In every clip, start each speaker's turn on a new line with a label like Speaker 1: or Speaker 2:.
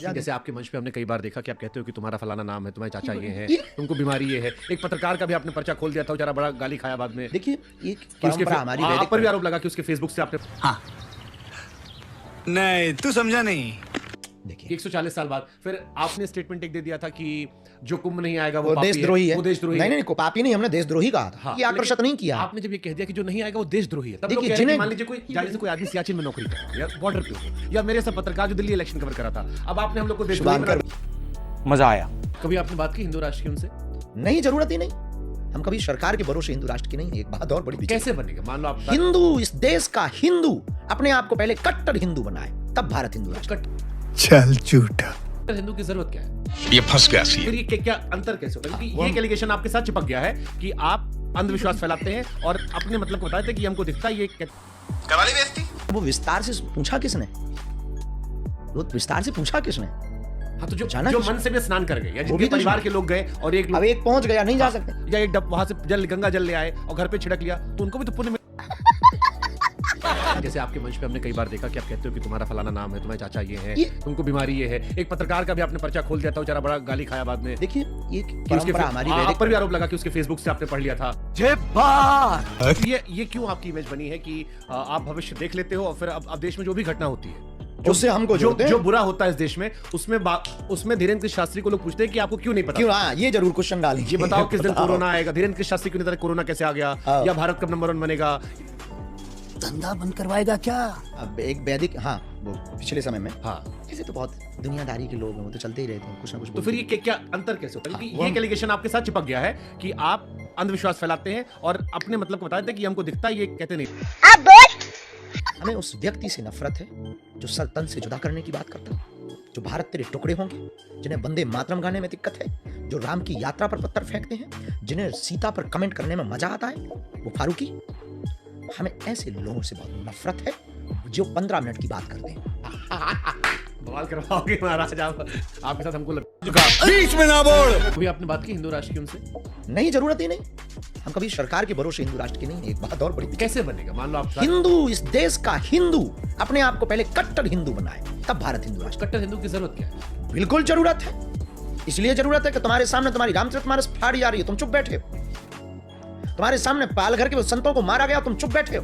Speaker 1: जैसे आपके मंच पे हमने कई बार देखा कि आप कहते हो कि तुम्हारा फलाना नाम है, तुम्हारे चाचा ये है, तुमको बीमारी ये है। एक पत्रकार का भी आपने पर्चा खोल दिया था, बेचारा बड़ा गाली खाया बाद में।
Speaker 2: देखिए एक
Speaker 1: कि उसके
Speaker 2: परंपरा हमारी
Speaker 1: आप पर भी आरोप लगा कि उसके फेसबुक से आपने
Speaker 3: हाँ नहीं तू समझा नहीं।
Speaker 2: देखिए
Speaker 1: 140 साल बाद फिर आपने स्टेटमेंट एक दे दिया था कि जो कुंभ नहीं आएगा वो पापी
Speaker 2: देशद्रोही है।
Speaker 1: वो देशद्रोही
Speaker 2: नहीं
Speaker 1: है।
Speaker 2: नहीं, को पापी नहीं, हमने देशद्रोही कहा था।
Speaker 1: हाँ,
Speaker 2: ये आकर्षित नहीं किया।
Speaker 1: आपने जब ये कह दिया कि जो नहीं आएगा वो देशद्रोही है, तब लोग
Speaker 2: देखिए,
Speaker 1: कह रहे हैं कि
Speaker 2: जिन्हें-
Speaker 1: मान लीजिए कोई जाने से कोई आदमी सियाचिन में नौकरी कर रहा है या बॉर्डर पे हो, या मेरे सब पत्रकार जो दिल्ली इलेक्शन कवर करा था, अब आपने हम लोग को देशद्रोही बना दिया।
Speaker 3: मजा आया।
Speaker 1: कभी आपने बात की हिंदू राष्ट्र की उनसे?
Speaker 2: नहीं, जरूरत ही नहीं। हम कभी सरकार के भरोसे हिंदू राष्ट्र की नहीं है। एक बात और बड़ी विचित्र।
Speaker 1: कैसे बनेगा? मान लो आप
Speaker 2: हिंदू, इस देश का हिंदू अपने आप को पहले कट्टर हिंदू बनाए, तब भारत हिंदू राष्ट्र।
Speaker 3: चल झूठा।
Speaker 1: कट्टर हिंदू की जरूरत क्या है?
Speaker 3: ये फंस गया सी।
Speaker 1: फिर ये क्या अंतर कैसे होता है? क्योंकि ये एलिगेशन आपके साथ चिपक गया है कि आप अंधविश्वास फैलाते हैं और अपने मतलब को बताते हैं कि हमको दिखता है ये
Speaker 3: कवाली बेइज्जती।
Speaker 2: वो विस्तार से पूछा किसने? वो विस्तार से पूछा किसने?
Speaker 1: हाँ, तो जो
Speaker 2: जाना
Speaker 1: जो
Speaker 2: किस-
Speaker 1: मन से भी स्नान कर गए या
Speaker 2: वो
Speaker 1: जिनके
Speaker 2: भी तो
Speaker 1: परिवार के लोग गए और एक
Speaker 2: अब
Speaker 1: लोग
Speaker 2: एक पहुंच गया, नहीं जा सकते।
Speaker 1: या एक डब वहां से जल गंगा जल ले आए और घर पे छिड़क लिया, तो उनको भी तो पुण्य मिल। जैसे आपके मंच पे हमने कई बार देखा कि आप कहते हो कि तुम्हारा फलाना नाम है, तुम्हारे चाचा ये है, तुमको बीमारी ये है। एक पत्रकार का भी आपने पर्चा खोल दिया था, बेचारा बड़ा गाली खाया बाद में।
Speaker 2: देखिए एक
Speaker 1: कि उसके
Speaker 2: परंपरा हमारी
Speaker 1: आप
Speaker 2: वैदिक
Speaker 1: पर भी आरोप लगा कि उसके फेसबुक से आपने पढ़ लिया था। ये क्यों आपकी इमेज बनी है कि आप भविष्य देख लेते हो और फिर अब देश में जो भी घटना होती है
Speaker 2: उससे हमको
Speaker 1: जो
Speaker 2: जोड़ते हैं।
Speaker 1: जो बुरा होता है इस देश में, उसमें धीरेन्द्र कृष्ण शास्त्री को लोग पूछते हैं कि आपको क्यों नहीं पता?
Speaker 2: क्यों? हाँ, ये जरूर क्वेश्चन डालेंगे।
Speaker 1: ये बताओ किस दिन कोरोना आएगा? धीरेन्द्र कृष्ण शास्त्री को नहीं पता कोरोना कैसे आ गया,
Speaker 2: हाँ।
Speaker 1: या भारत कब नंबर 1 बनेगा?
Speaker 3: धंधा बंद करवाएगा क्या?
Speaker 2: अब एक वैदिक, हाँ, वो पिछले समय में,
Speaker 1: हाँ,
Speaker 2: ऐसे तो बहुत दुनियादारी के लोग हैं, वो तो चलते ही रहते हैं, कुछ ना कुछ
Speaker 1: तो
Speaker 2: बोलते
Speaker 1: फिर ये
Speaker 2: हैं।
Speaker 1: क्या अंतर कैसे होता है? क्योंकि
Speaker 2: वो
Speaker 1: ये
Speaker 2: हम-
Speaker 1: एलिगेशन आपके साथ चिपक गया है कि आप अंधविश्वास फैलाते हैं और अपने मतलब को बताते हैं कि हमको दिखता है, ये कहते नहीं।
Speaker 2: हमें उस व्यक्ति से नफरत है जो सर तन से जुदा करने की बात करता है, जो भारत तेरे टुकड़े होंगे, जिन्हें वंदे मातरम गाने में दिक्कत है, जो राम की यात्रा पर पत्थर फेंकते हैं, जिन्हें सीता पर कमेंट करने में मजा आता है, वो फारूकी। हमें ऐसे लोगों से बहुत नफरत है जो 15 मिनट की बात करते हैं।
Speaker 1: बवाल करवाओगे महाराज आप, आपके साथ हमको
Speaker 3: बीच में ना बोल।
Speaker 1: कभी आपने बात की हिंदू राष्ट्र की उनसे?
Speaker 2: नहीं, जरूरत ही नहीं। हम कभी सरकार के भरोसे हिंदू राष्ट्र की नहीं है। एक बात और बड़ी विचित्र।
Speaker 1: कैसे बनेगा? मान लो आप
Speaker 2: हिंदू, इस देश का हिंदू अपने आप को पहले कट्टर हिंदू बनाए, तब भारत हिंदू राष्ट्र।
Speaker 1: कट्टर हिंदू की जरूरत क्या है?
Speaker 2: बिल्कुल जरूरत है। इसलिए जरूरत है कि तुम्हारे सामने तुम्हारी रामचरितमानस फाड़ी जा रही है, तुम चुप बैठे हो। तुम्हारे सामने पालघर के संतों को मारा गया, तुम चुप बैठे हो।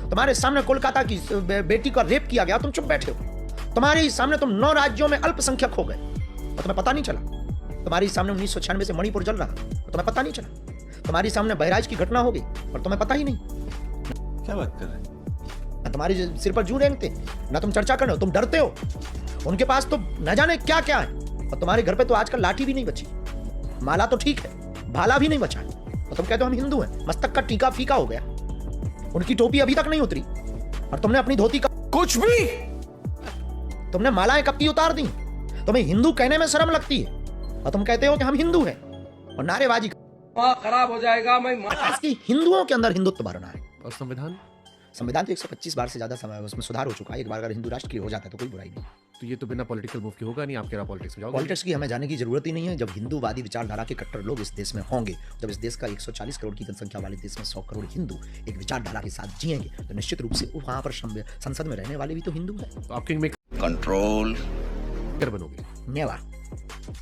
Speaker 2: तुम्हारे सामने कोलकाता की बेटी का रेप किया गया, तुम चुप बैठे हो। तुम्हारे ही सामने तुम 9 राज्यों में अल्पसंख्यक हो गए और तुम्हें पता नहीं चला। तुम्हारे सामने 1996 से मणिपुर जल रहा और तुम्हें पता नहीं चला। तुम्हारे सामने बहराइच की घटना हो गई और तुम्हें पता ही नहीं।
Speaker 3: क्या बात कर रहे हैं?
Speaker 2: ना तुम्हारे सिर पर जू रेंगते, ना तुम चर्चा कर रहे हो, तुम डरते हो। उनके पास तो न जाने क्या क्या है और तुम्हारे घर पे तो आजकल लाठी भी नहीं बची, माला तो ठीक है, भाला भी नहीं बचा है और तुम कहते हो हम हिंदू हैं। मस्तक का टीका फीका हो गया, उनकी टोपी अभी तक नहीं उतरी और तुमने अपनी धोती का
Speaker 3: कुछ भी।
Speaker 2: तुमने मालाएं कब की उतार दी। तुम्हें हिंदू कहने में शर्म लगती है और तुम कहते हो कि हम हिंदू हैं और नारेबाजी
Speaker 4: खराब हो जाएगा। मैं
Speaker 2: इसकी हिंदुओं के अंदर हिंदुत्व भरना है।
Speaker 1: और संविधान?
Speaker 2: संविधान तो 125 बार से ज्यादा समय उसमें सुधार हो चुका है। एक बार अगर हिंदू राष्ट्र के लिए हो जाता है तो कोई बुराई नहीं।
Speaker 1: तो ये तो बिना पॉलिटिकल मूव के होगा नहीं। आप कह रहे पॉलिटिक्स में जाओगे?
Speaker 2: पॉलिटिक्स की हमें जाने की जरूरत ही नहीं है। जब हिंदूवादी विचारधारा के कट्टर लोग इस देश में होंगे, जब इस देश का 140 करोड़ की जनसंख्या वाले देश में 100 करोड़ हिंदू एक विचारधारा के साथ जिएंगे, तो निश्चित रूप से वहां पर संसद में रहने वाले भी तो हिंदू हैं।
Speaker 1: तो आप किंग मेकर
Speaker 3: कंट्रोल
Speaker 1: बनोगे?
Speaker 2: नेवा।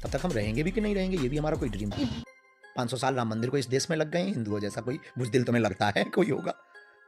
Speaker 2: तब तक हम रहेंगे भी कि नहीं रहेंगे, ये भी हमारा कोई ड्रीम है। 500 साल राम मंदिर को इस देश में लग गए हैं। हिंदुओं जैसा कोई बुजदिल तुम्हें लगता है कोई होगा?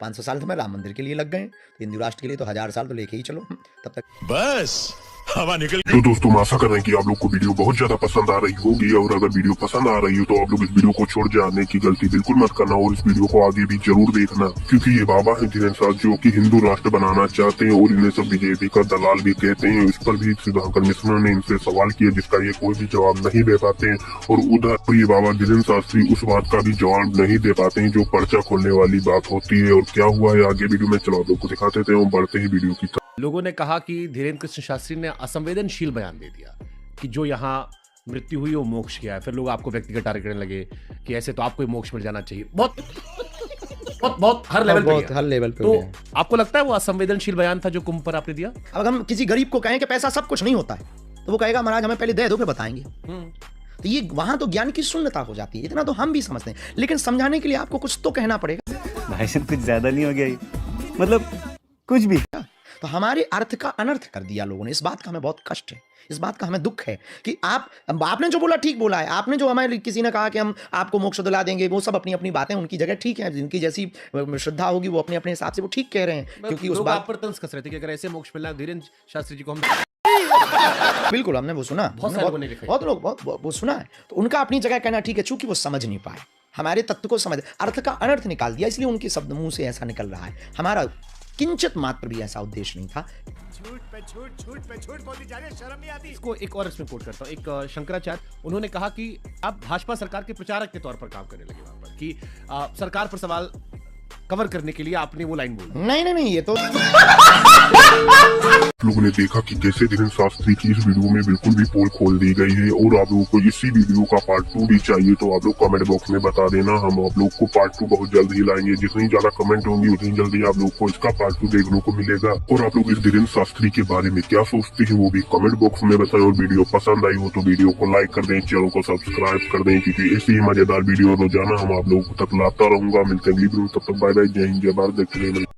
Speaker 2: 500 साल तुम्हें राम मंदिर के लिए लग गए, तो हिंदू राष्ट्र के लिए तो 1000 साल तो लेके ही चलो। तब तक
Speaker 3: बस हवा निकल।
Speaker 5: तो दोस्तों हम आशा कर रहे हैं कि आप लोग को वीडियो बहुत ज्यादा पसंद आ रही होगी, और अगर वीडियो पसंद आ रही हो तो आप लोग इस वीडियो को छोड़ जाने की गलती बिल्कुल मत करना और इस वीडियो को आगे भी जरूर देखना, क्योंकि ये बाबा है धीरेन्द्र साहब जो कि हिंदू राष्ट्र बनाना चाहते हैं और इन्हें सब बीजेपी का दलाल भी कहते हैं। इस पर भी सुधाकर मिश्रा ने इनसे सवाल किया जिसका ये कोई भी जवाब नहीं दे पाते हैं, और उधर ये बाबा धीरेन्द्र शास्त्री उस बात का भी जवाब नहीं दे पाते हैं जो पर्चा खोलने वाली बात होती है। और क्या हुआ है आगे वीडियो में, चलो आप लोग को दिखाते थे और बढ़ते ही वीडियो की।
Speaker 1: लोगों ने कहा कि धीरेन्द्र कृष्ण शास्त्री ने असंवेदनशील बयान दे दिया कि जो यहाँ मृत्यु हुई वो मोक्ष किया है। फिर लोग आपको व्यक्तिगत टारगेट करने लगे कि ऐसे तो आपको मोक्ष मिल जाना चाहिए। बहुत बहुत बहुत हर लेवल पे गया।
Speaker 2: हर लेवल पे
Speaker 1: तो
Speaker 2: हो गया।
Speaker 1: आपको लगता है वो असंवेदनशील बयान था जो कुंभ पर आपने दिया?
Speaker 2: अब हम किसी गरीब को कहें कि पैसा सब कुछ नहीं होता है, तो वो कहेगा महाराज हमें पहले दे दो फिर बताएंगे। तो ये वहां तो ज्ञान की शून्यता हो जाती है। इतना तो हम भी समझते हैं, लेकिन समझाने के लिए आपको कुछ तो कहना पड़ेगा।
Speaker 6: भाई साहब कुछ ज्यादा नहीं हो गया ये? मतलब कुछ भी।
Speaker 2: तो हमारे अर्थ का अनर्थ कर दिया लोगों ने। इस बात का हमें बहुत कष्ट है, इस बात का हमें दुख है कि आपने जो बोला ठीक बोला है। आपने जो हमारे किसी ने कहा कि हम आपको मोक्ष दिला देंगे, वो सब अपनी अपनी बातें उनकी जगह ठीक है, जिनकी जैसी श्रद्धा होगी वो अपने अपने हिसाब से वो ठीक कह रहे हैं, क्योंकि उस
Speaker 1: लोग
Speaker 2: बात
Speaker 1: आप पर तंज कस रहे थे कि अगर ऐसे मोक्ष मिलना है धीरेन्द्र शास्त्री जी को हम
Speaker 2: बिल्कुल हमने वो सुना,
Speaker 1: बहुत सारे लोगों ने लिखा है।
Speaker 2: बहुत लोग बहुत वो सुना है। तो उनका अपनी जगह कहना ठीक है, चूंकि वो समझ नहीं पाए, हमारे तत्व को समझ, अर्थ का अनर्थ निकाल दिया, इसलिए उनके शब्द मुंह से ऐसा निकल रहा है। हमारा किंचित मात्र भी ऐसा उद्देश्य नहीं था।
Speaker 6: झूठ पे झूठ बोली जा रही है, शर्म नहीं आती।
Speaker 1: इसको एक और इसमें कोट करता हूँ, एक शंकराचार्य, उन्होंने कहा कि आप भाजपा सरकार के प्रचारक के तौर पर काम करने लगे वहां पर, कि सरकार पर सवाल कवर करने के लिए आपने वो लाइन बोली।
Speaker 2: नहीं, ये तो
Speaker 5: लोगों ने देखा कि कैसे धीरेन्द्र शास्त्री की इस वीडियो में बिल्कुल भी पोल खोल दी गई है, और आप लोगों को इसी वीडियो का पार्ट 2 भी चाहिए तो आप लोग कमेंट बॉक्स में बता देना, हम आप लोग को पार्ट 2 बहुत जल्द ही लाएंगे। जितनी ज्यादा कमेंट होंगी उतनी जल्दी आप लोग को इसका पार्ट 2 देखने को मिलेगा। और आप लोग इस धीरेन्द्र शास्त्री के बारे में क्या सोचते हैं वो भी कमेंट बॉक्स में बताएं, और वीडियो पसंद आई हो तो वीडियो को लाइक कर दें, चैनल को सब्सक्राइब कर दें, क्योंकि ऐसी ही मजेदार वीडियो रोजाना हम आप लोगों तक लाता रहूंगा। मिलते हैं अगली वीडियो में, तब तक बाय बाय, जय हिंद जय भारत, देखते रहिए।